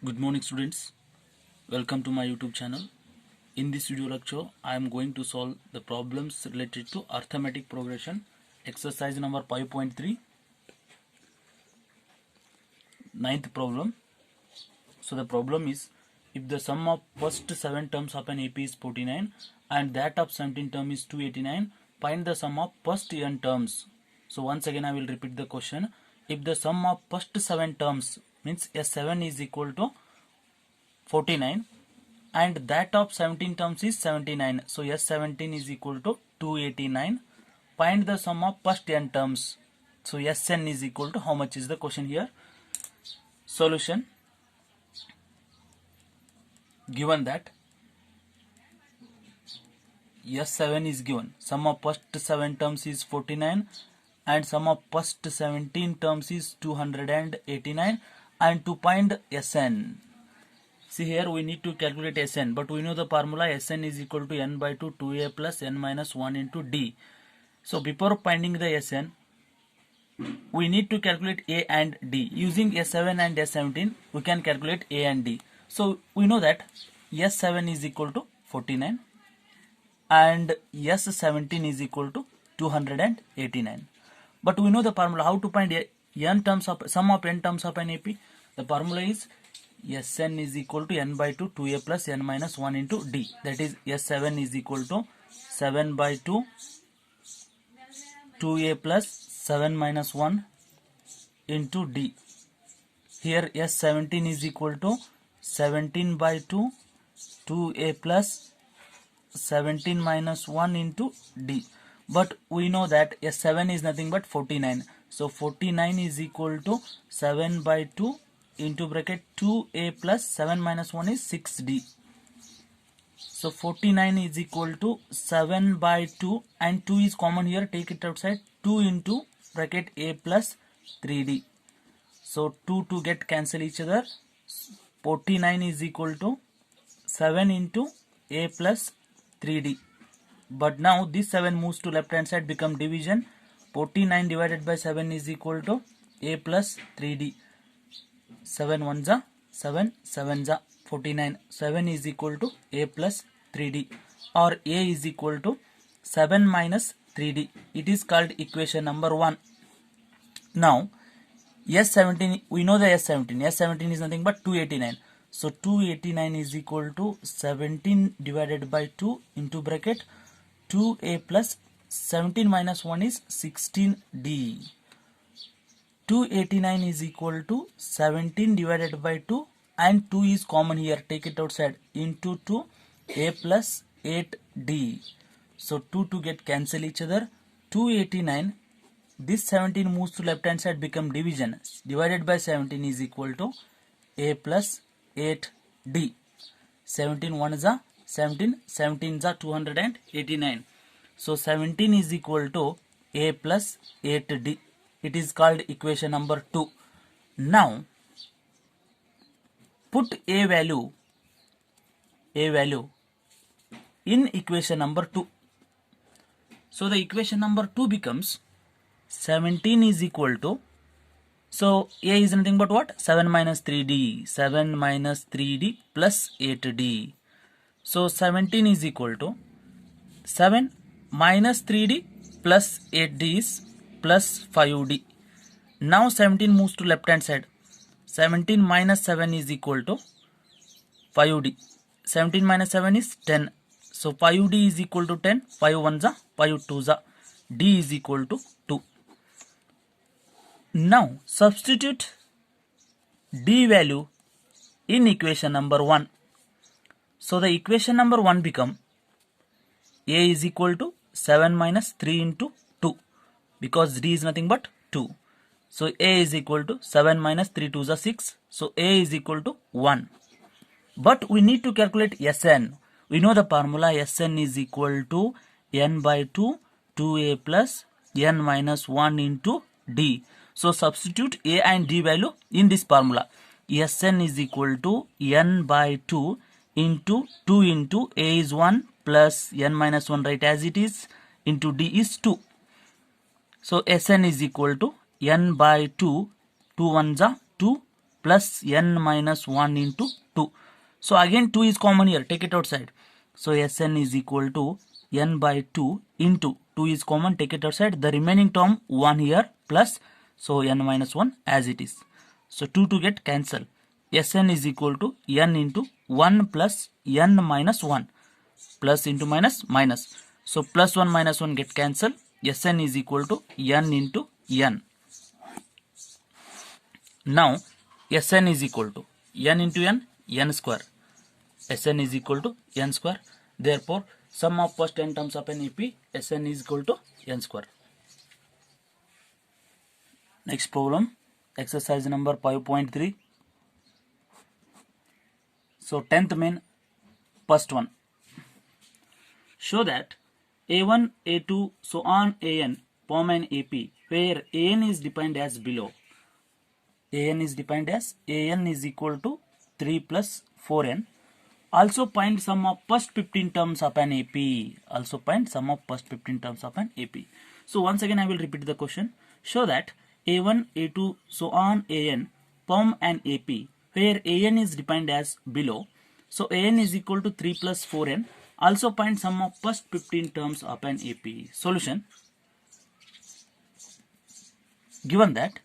Good morning students, welcome to my YouTube channel. In this video lecture, I am going to solve the problems related to arithmetic progression, exercise number 5.3, ninth problem. So the problem is, if the sum of first 7 terms of an AP is 49 and that of 17 term is 289, find the sum of first n terms. So once again I will repeat the question. If the sum of first 7 terms means S7 is equal to 49 and that of 17 terms is 79, so S17 is equal to 289. Find the sum of first n terms. So Sn is equal to how much is the question here. Solution: given that S7 is given, sum of first 7 terms is 49 and sum of first 17 terms is 289, and to find Sn. See here we need to calculate Sn, but we know the formula Sn is equal to n by 2 2a plus n minus 1 into d. So before finding the Sn, we need to calculate a and d. Using S7 and S17 we can calculate a and d. So we know that S7 is equal to 49 and S17 is equal to 289. But we know the formula. How to find n terms of sum of n terms of an AP? The formula is Sn is equal to n by 2 2a plus n minus 1 into d. That is S7 is equal to 7 by 2 2a plus 7 minus 1 into d. Here S17 is equal to 17 by 2 2a plus 17 minus 1 into d. But we know that S7 is nothing but 49. So 49 is equal to 7 by 2 into bracket 2a plus 7 minus 1 is 6d. So 49 is equal to 7 by 2 and 2 is common here. Take it outside. 2 into bracket a plus 3d. So 2 get cancel each other. 49 is equal to 7 into a plus 3d. But now this 7 moves to left hand side, become division. 49 divided by 7 is equal to a plus 3d. 7 1s are 7, 7s are 49. 7 is equal to a plus 3d, or a is equal to 7 minus 3d. It is called equation number 1. Now S17, we know the S17. S17 is nothing but 289. So 289 is equal to 17 divided by 2 into bracket 2a plus 17 minus 1 is 16d. 289 is equal to 17 divided by 2 and 2 is common here. Take it outside into 2 a plus 8d. So 2 get cancel each other. 289. This 17 moves to left hand side, become division. Divided by 17 is equal to a plus 8d. 17 1 is a 17, 17 is a 289. So 17 is equal to a plus 8d. It is called equation number 2. Now put a value in equation number 2. So the equation number 2 becomes 17 is equal to, so a is nothing but what? 7 minus 3d. 7 minus 3d plus 8d. So 17 is equal to 7 minus 3d plus 8d is plus 5d. Now 17 moves to left hand side. 17 minus 7 is equal to 5d. 17 minus 7 is 10. So 5d is equal to 10. 5 1s are 5 2s are. D is equal to 2. Now substitute d value in equation number 1. So the equation number 1 become a is equal to 7 minus 3 into 2, because d is nothing but 2. So a is equal to 7 minus 3 2s are 6. So a is equal to 1. But we need to calculate Sn. We know the formula Sn is equal to n by 2 2a plus n minus 1 into d. So substitute a and d value in this formula. Sn is equal to n by 2 into 2 into a is 1 plus n minus 1, right as it is, into d is 2. So Sn is equal to n by 2. 2 1s are 2 plus n minus 1 into 2. So again 2 is common here, take it outside. So Sn is equal to n by 2 into 2 is common, take it outside. The remaining term 1 here plus, so n minus 1 as it is. So 2 to get cancel. Sn is equal to n into 1 plus n minus 1. Plus into minus minus. So plus 1 minus 1 get cancel. Sn is equal to n into n. Now Sn is equal to n into n square. Sn is equal to n square. Therefore, sum of first n terms of an AP, Sn is equal to n square. Next problem, exercise number 5.3. So 10th main, first one. Show that A1, A2, so on An form an AP where An is defined as below. An is defined as An is equal to 3 plus 4n. Also find sum of first 15 terms of an AP. Also find sum of first 15 terms of an AP. So once again I will repeat the question. Show that A1, A2, so on An form an AP where An is defined as below. So An is equal to 3 plus 4n. Also find sum of first 15 terms of an AP. Solution. Given that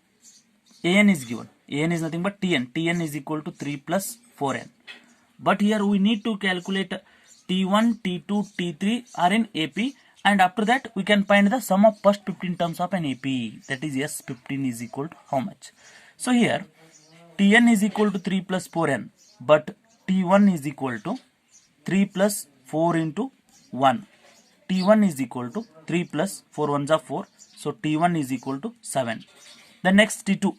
An is given. An is nothing but Tn. Tn is equal to 3 plus 4n. But here we need to calculate T1, T2, T3 are in AP, and after that we can find the sum of first 15 terms of an AP. That is S15 is equal to how much? So here Tn is equal to 3 plus 4n, but T1 is equal to 3 plus 4 into 1. T1 is equal to 3 plus 4 ones are 4. So T1 is equal to 7. The next T2.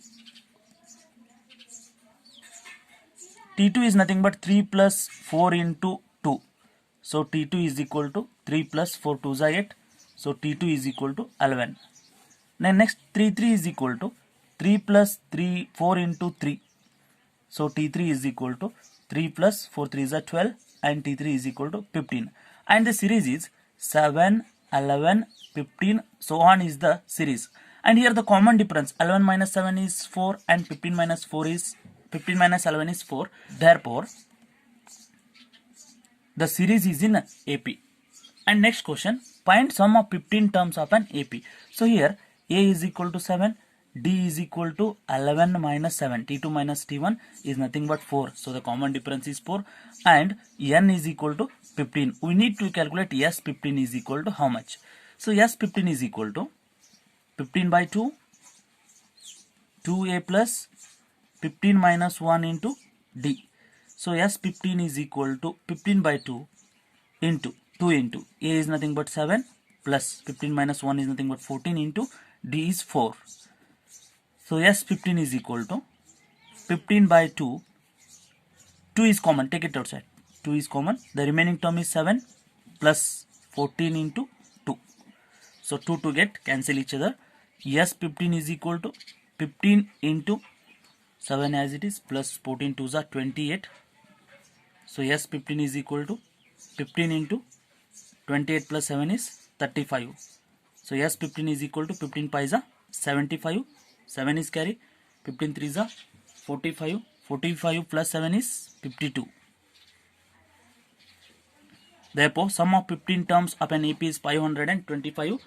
T2 is nothing but 3 plus 4 into 2. So T2 is equal to 3 plus 4 2s are 8. So T2 is equal to 11. Then next T3 is equal to 3 plus 4 into 3. So T3 is equal to 3 plus 4 3s are 12 and T3 is equal to 15. And the series is 7, 11, 15, so on is the series. And here the common difference 11 minus 7 is 4 and 15 minus 11 is 4. Therefore, the series is in AP. And next question, find sum of 15 terms of an AP. So here A is equal to 7, D is equal to 11 minus 7, T2 minus T1 is nothing but 4. So the common difference is 4 and N is equal to 15. We need to calculate S15 is equal to how much? So S15 is equal to 15 by 2, 2A plus 15 minus 1 into D. So S15 is equal to 15 by 2 into 2 into A is nothing but 7 plus 15 minus 1 is nothing but 14 into D is 4. So S15 is equal to 15 by 2. 2 is common, take it outside. 2 is common. The remaining term is 7 plus 14 into 2. So 2 to get cancel each other. S15 is equal to 15 into 7 as it is plus 14 2s are 28. So S15 is equal to 15 into 28 plus 7 is 35. So S15 is equal to 15 pies are 75. 7 is carry. 15 3s are 45. 45 plus 7 is 52. Therefore, sum of 15 terms of an AP is 525.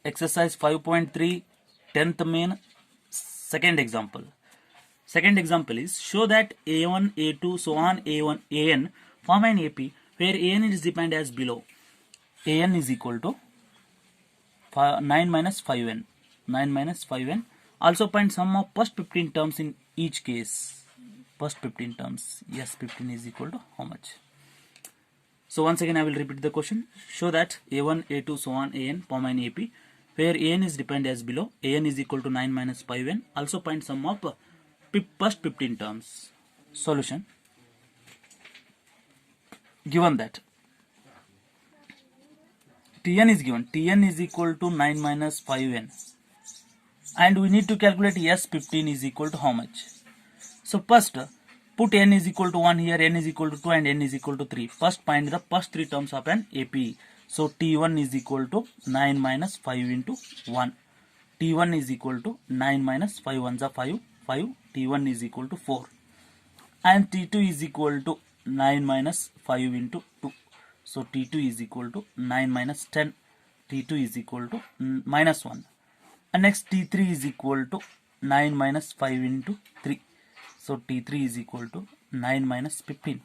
Exercise 5.3, 10th main, second example. Second example is show that A1, A2, so on A1, AN form an AP where AN is defined as below. AN is equal to 9 minus 5n. 9 minus 5n. Also find sum of first 15 terms in each case. First 15 terms. Yes, 15 is equal to how much? So once again I will repeat the question. Show that A1, A2, so on AN form an AP where AN is defined as below. AN is equal to 9 minus 5n. Also find sum of first 15 terms. Solution. Given that Tn is given. Tn is equal to 9 minus 5n. And we need to calculate S15 is equal to how much? So first put n is equal to 1 here, n is equal to 2 and n is equal to 3. First find the first 3 terms of an AP. So T1 is equal to 9 minus 5 into 1. T1 is equal to 9 minus 5 ones are 5. 5, T1 is equal to 4, and T2 is equal to 9 minus 5 into 2. So T2 is equal to 9 minus 10. T2 is equal to minus 1. And next T3 is equal to 9 minus 5 into 3. So T3 is equal to 9 minus 15.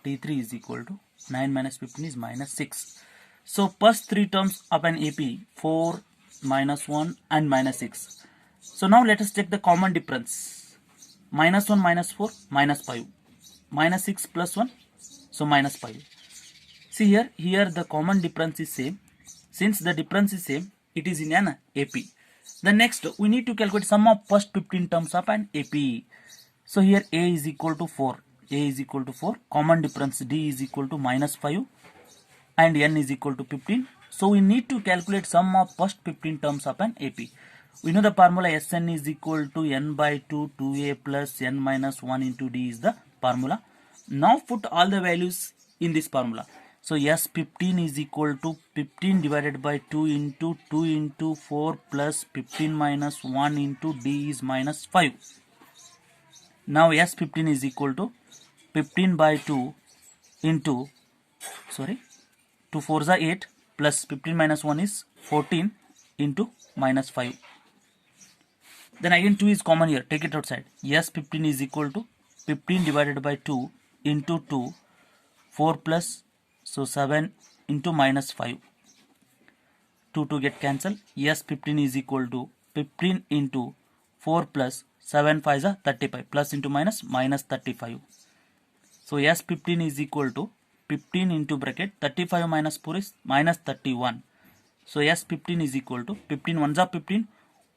T3 is equal to 9 minus 15 is minus 6. So first three terms of an AP, 4, minus 1 and minus 6. So now let us take the common difference. Minus 1 minus 4 minus 5. Minus 6 plus 1, so minus 5. See here the common difference is same. Since the difference is same, it is in an AP. The next we need to calculate sum of first 15 terms of an AP. So here A is equal to 4. A is equal to 4. Common difference D is equal to minus 5 and N is equal to 15. So we need to calculate sum of first 15 terms of an AP. We know the formula Sn is equal to N by 2 2A plus N minus 1 into D is the formula. Now put all the values in this formula. So S15 is equal to 15 divided by 2 into 4 plus 15 minus 1 into D is minus 5. Now S15 is equal to 15 by 2 into, 2 4s are 8 plus 15 minus 1 is 14 into minus 5. Then again 2 is common here, take it outside. S15 is equal to 15 divided by 2 into 2, 4 plus, so 7 into minus 5. 2 get cancelled. S15 is equal to 15 into 4 plus 7 5 is 35, plus into minus 35. So S15 is equal to 15 into bracket 35 minus 4 is minus 31. So S15 is equal to 15 1s are 15,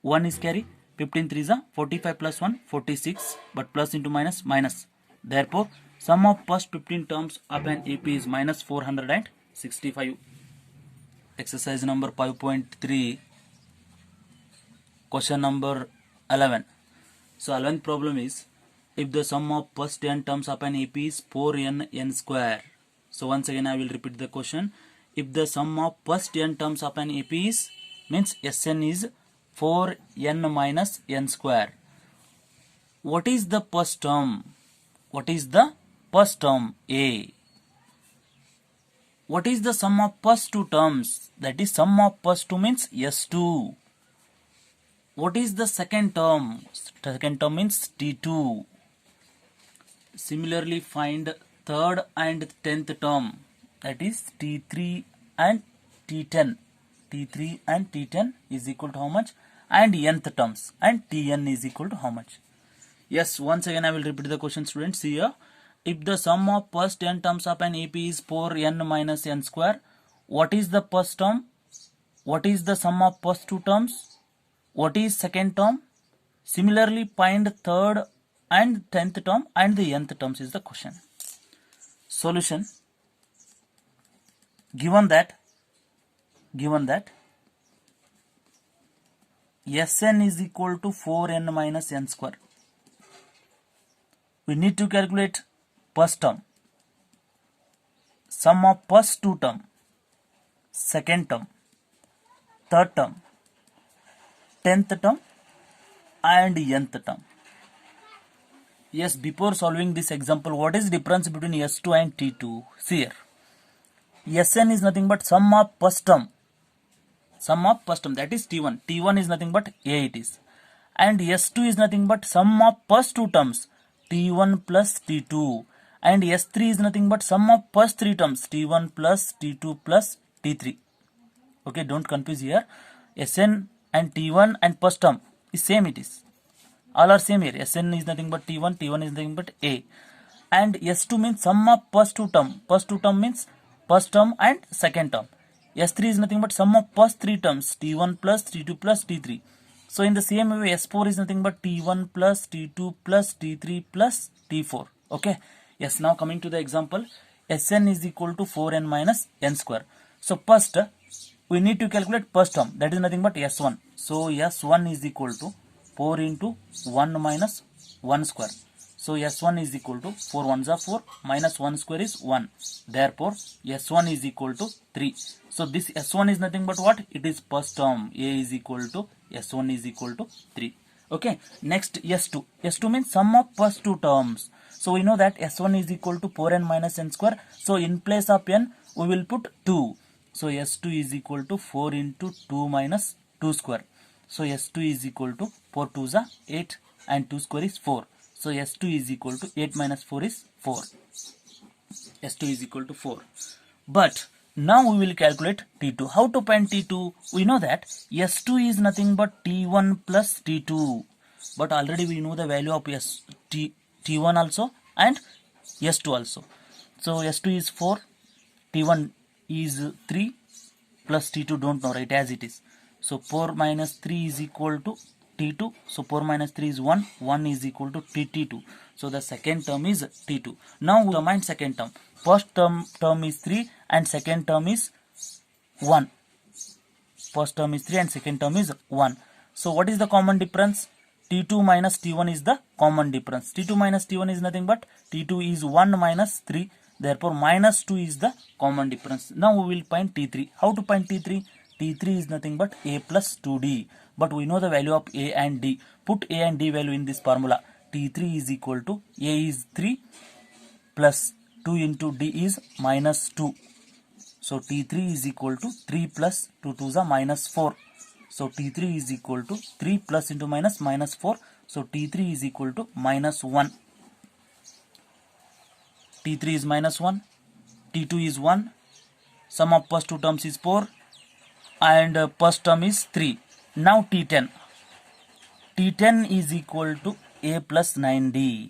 1 is carry, 15 3s are 45 plus 1 46, but plus into minus minus. Therefore sum of first 15 terms of an AP is minus 465. Exercise number 5.3, question number 11. So 11th problem is, if the sum of first n terms of an AP is 4n square. So once again I will repeat the question. If the sum of first n terms of an AP is, means Sn is 4n minus n square. What is the first term? What is the first term? A. What is the sum of first two terms? That is sum of first two means S2. What is the second term? Second term means T2. Similarly find third and 10th term, that is T3 and T10. T3 and T10 is equal to how much? And nth terms, and Tn is equal to how much? Yes, once again I will repeat the question, students. Here, if the sum of first n terms of an AP is 4n minus n square, what is the first term? What is the sum of first two terms? What is second term? Similarly find third and 10th term and the nth terms is the question. Solution. Given that Sn is equal to 4n minus n square, we need to calculate first term, sum of first two term, second term, third term, 10th term and nth term. Yes, before solving this example, what is the difference between S2 and T2? See here. Sn is nothing but sum of first term. Sum of first term, that is T1. T1 is nothing but A it is. And S2 is nothing but sum of first two terms, T1 plus T2. And S3 is nothing but sum of first three terms, T1 plus T2 plus T3. Okay, don't confuse here. Sn and T1 and first term is same it is. All are same here. Sn is nothing but T1, T1 is nothing but A. And S2 means sum of first two term. First two term means first term and second term. S3 is nothing but sum of first three terms, T1 plus T2 plus T3. So in the same way, S4 is nothing but T1 plus T2 plus T3 plus T4. Okay. Yes, now coming to the example, Sn is equal to 4n minus n square. So first, we need to calculate first term, that is nothing but S1. So S1 is equal to 4 into 1 minus 1 square. So S1 is equal to 4 1s are 4 minus 1 square is 1. Therefore, S1 is equal to 3. So this S1 is nothing but what? It is first term. A is equal to S1 is equal to 3. Okay, next S2. S2 means sum of first two terms. So we know that S1 is equal to 4n minus n square. So in place of n, we will put 2. So S2 is equal to 4 into 2 minus 2 square. So S2 is equal to 4 2 is 8 and 2 square is 4. So S2 is equal to 8 minus 4 is 4. S2 is equal to 4. But now we will calculate T2. How to find T2? We know that S2 is nothing but T1 plus T2. But already we know the value of T1 also and S2 also. So S2 is 4, T1 is 3 plus T2 don't know, right, as it is. So 4 minus 3 is equal to T2. So 4 minus 3 is 1. 1 is equal to T2. So the second term is T2. Now we combine second term. First term is 3 and second term is 1. First term is 3 and second term is 1. So what is the common difference? T2 minus T1 is the common difference. T2 minus T1 is nothing but T2 is 1 minus 3. Therefore minus 2 is the common difference. Now we will find T3. How to find T3? T3 is nothing but A plus 2D. But we know the value of A and D. Put A and D value in this formula. T3 is equal to A is 3 plus 2 into D is minus 2. So T3 is equal to 3 plus 2 2 is a minus 4. So T3 is equal to 3 plus into minus minus 4. So T3 is equal to minus 1. T3 is minus 1. T2 is 1. Sum of first two terms is 4. And first term is 3. Now T10. T10 is equal to A plus 9D.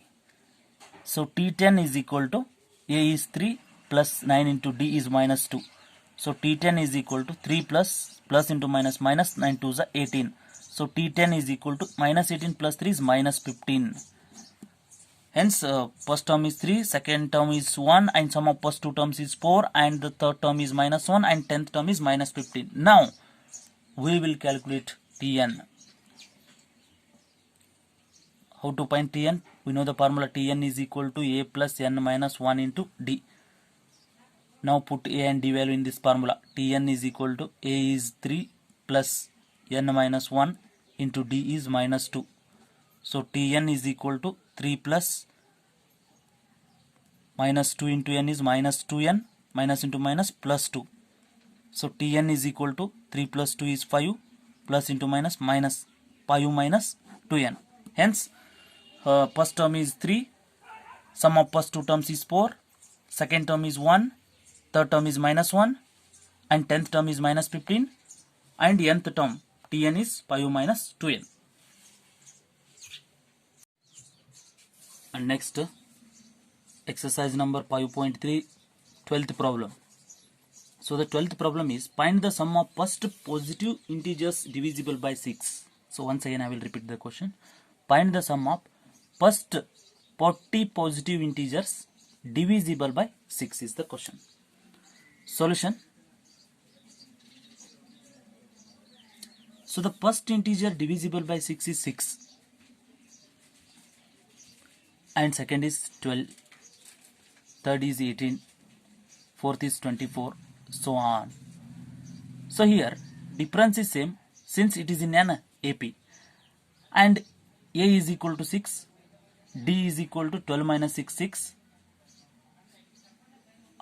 So T10 is equal to A is 3 plus 9 into D is minus 2. So T10 is equal to 3 plus into minus 9 2 is 18. So T10 is equal to minus 18 plus 3 is minus 15. Hence first term is 3, second term is 1 and sum of first two terms is 4 and the third term is minus 1 and 10th term is minus 15. Now we will calculate Tn. How to find Tn? We know the formula. Tn is equal to A plus n minus 1 into D. Now put A and D value in this formula. Tn is equal to A is 3 plus n minus 1 into D is minus 2. So Tn is equal to 3 plus minus 2 into n is minus 2n, minus into minus plus 2. So Tn is equal to 3 plus 2 is 5 plus into minus minus 5 minus 2n. Hence first term is 3, sum of first two terms is 4, second term is 1, third term is minus 1 and 10th term is minus 15 and nth term Tn is 5 minus 2n. And next exercise number 5.3, 12th problem. So the 12th problem is find the sum of first positive integers divisible by 6. So once again I will repeat the question. Find the sum of first 40 positive integers divisible by 6 is the question. Solution. So the first integer divisible by 6 is 6 and second is 12, third is 18, fourth is 24, so on. So here difference is same since it is in an AP and A is equal to 6, D is equal to 12 minus 6, 6.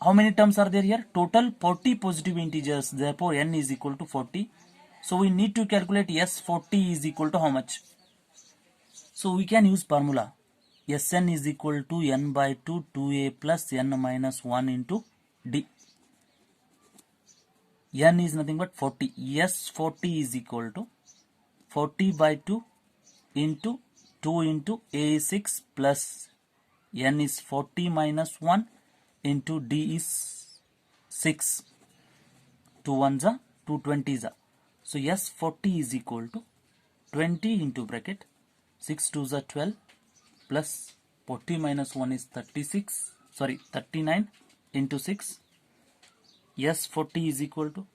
How many terms are there here? Total 40 positive integers, therefore n is equal to 40. So we need to calculate S40 is equal to how much? So we can use formula. Sn is equal to n by 2 2a plus n minus 1 into D. N is nothing but 40. S40 is equal to 40 by 2 into 2 into A is 6 plus N is 40 minus 1 into D is 6. 2 1s are 2 20s are. So S40 is equal to 20 into bracket 6 2s are 12 plus 40 minus 1 is 39 into 6. S40 is equal to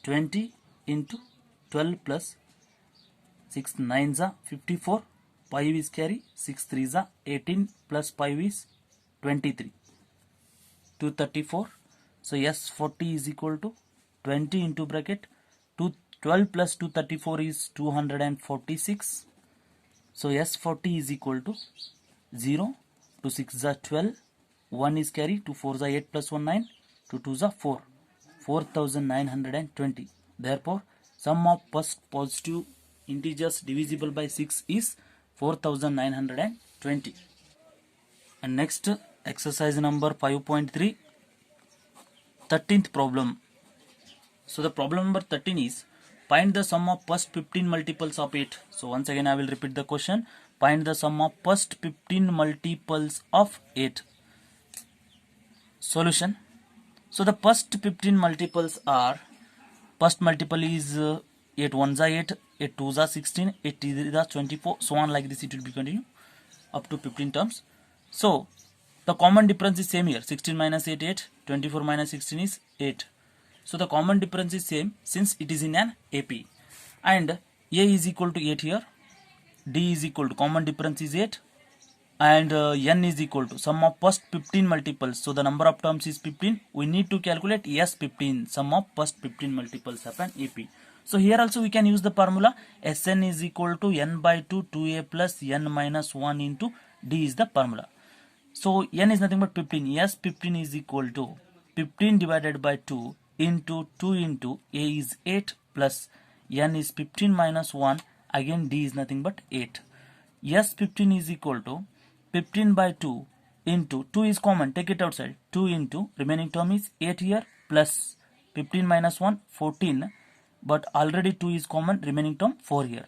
20 into 12 plus 6 9s are 54, 5 is carry, 6 3s are 18 plus 5 is 23, 234. So S40 is equal to 20 into bracket 12 plus 234 is 246 So S40 is equal to 0, 2 6 is 12, 1 is carry, 2 4 is 8 plus 1 9, 2 2 is 4, 4920. Therefore, sum of first positive integers divisible by 6 is 4920. And next, exercise number 5.3, 13th problem. So the problem number 13 is find the sum of first 15 multiples of 8. So once again I will repeat the question. Find the sum of first 15 multiples of 8. Solution. So the first 15 multiples are, first multiple is 8 1s are 8, 8 2s are 16, 8 3s are 24, so on like this it will be continue up to 15 terms. So the common difference is same here, 16 minus 8 8, 24 minus 16 is 8. So the common difference is same since it is in an AP, and A is equal to 8 here, D is equal to common difference is 8, and N is equal to sum of first 15 multiples. So the number of terms is 15. We need to calculate S15, sum of first 15 multiples of an AP. So here also we can use the formula Sn is equal to N by 2 2A plus N minus 1 into D is the formula. So N is nothing but 15. S15 is equal to 15 divided by 2 into 2 into A is 8 plus N is 15 minus 1, again D is nothing but 8. S15 is equal to 15 by 2 into 2 is common, take it outside, 2 into remaining term is 8 here plus 15 minus 1 14, but already 2 is common, remaining term 4 here,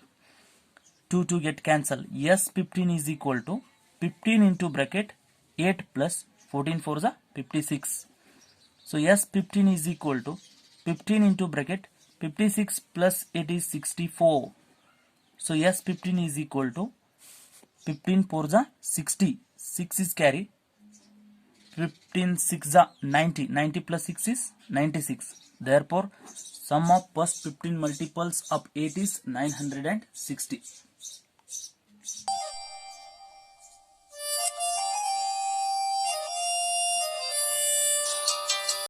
2 to get cancelled. S15 is equal to 15 into bracket 8 plus 14 4 is 56. So S15 is equal to 15 into bracket 56 plus 8 is 64. So S15 is equal to 15 4 is 60, 6 is carry, 15 6 is 90, 90 plus 6 is 96. Therefore, sum of first 15 multiples of 8 is 960.